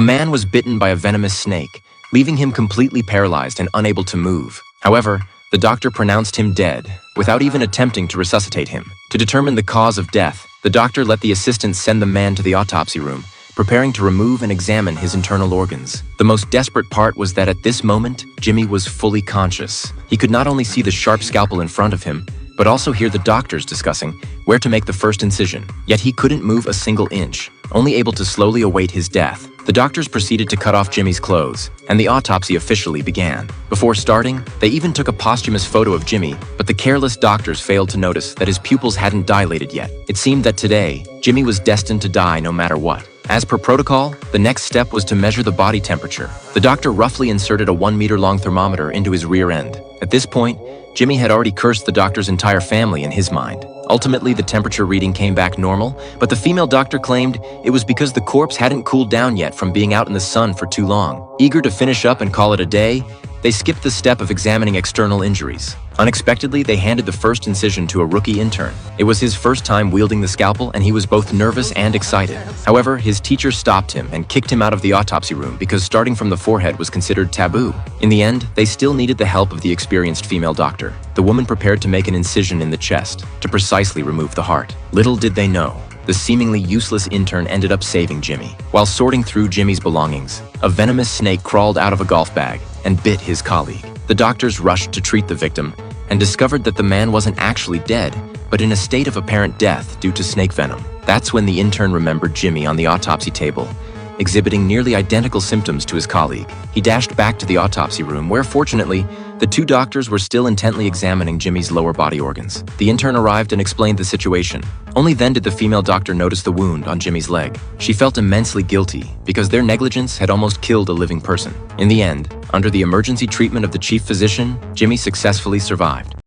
A man was bitten by a venomous snake, leaving him completely paralyzed and unable to move. However, the doctor pronounced him dead, without even attempting to resuscitate him. To determine the cause of death, the doctor let the assistant send the man to the autopsy room, preparing to remove and examine his internal organs. The most desperate part was that at this moment, Jimmy was fully conscious. He could not only see the sharp scalpel in front of him, but also hear the doctors discussing where to make the first incision. Yet he couldn't move a single inch, only able to slowly await his death. The doctors proceeded to cut off Jimmy's clothes, and the autopsy officially began. Before starting, they even took a posthumous photo of Jimmy, but the careless doctors failed to notice that his pupils hadn't dilated yet. It seemed that today, Jimmy was destined to die no matter what. As per protocol, the next step was to measure the body temperature. The doctor roughly inserted a 1-meter-long thermometer into his rear end. At this point, Jimmy had already cursed the doctor's entire family in his mind. Ultimately, the temperature reading came back normal, but the female doctor claimed it was because the corpse hadn't cooled down yet from being out in the sun for too long. Eager to finish up and call it a day, they skipped the step of examining external injuries. Unexpectedly, they handed the first incision to a rookie intern. It was his first time wielding the scalpel, and he was both nervous and excited. However, his teacher stopped him and kicked him out of the autopsy room because starting from the forehead was considered taboo. In the end, they still needed the help of the experienced female doctor. The woman prepared to make an incision in the chest to precisely remove the heart. Little did they know, the seemingly useless intern ended up saving Jimmy. While sorting through Jimmy's belongings, a venomous snake crawled out of a golf bag and bit his colleague. The doctors rushed to treat the victim and discovered that the man wasn't actually dead, but in a state of apparent death due to snake venom. That's when the intern remembered Jimmy on the autopsy table, exhibiting nearly identical symptoms to his colleague. He dashed back to the autopsy room where, fortunately, the two doctors were still intently examining Jimmy's lower body organs. The intern arrived and explained the situation. Only then did the female doctor notice the wound on Jimmy's leg. She felt immensely guilty because their negligence had almost killed a living person. In the end, under the emergency treatment of the chief physician, Jimmy successfully survived.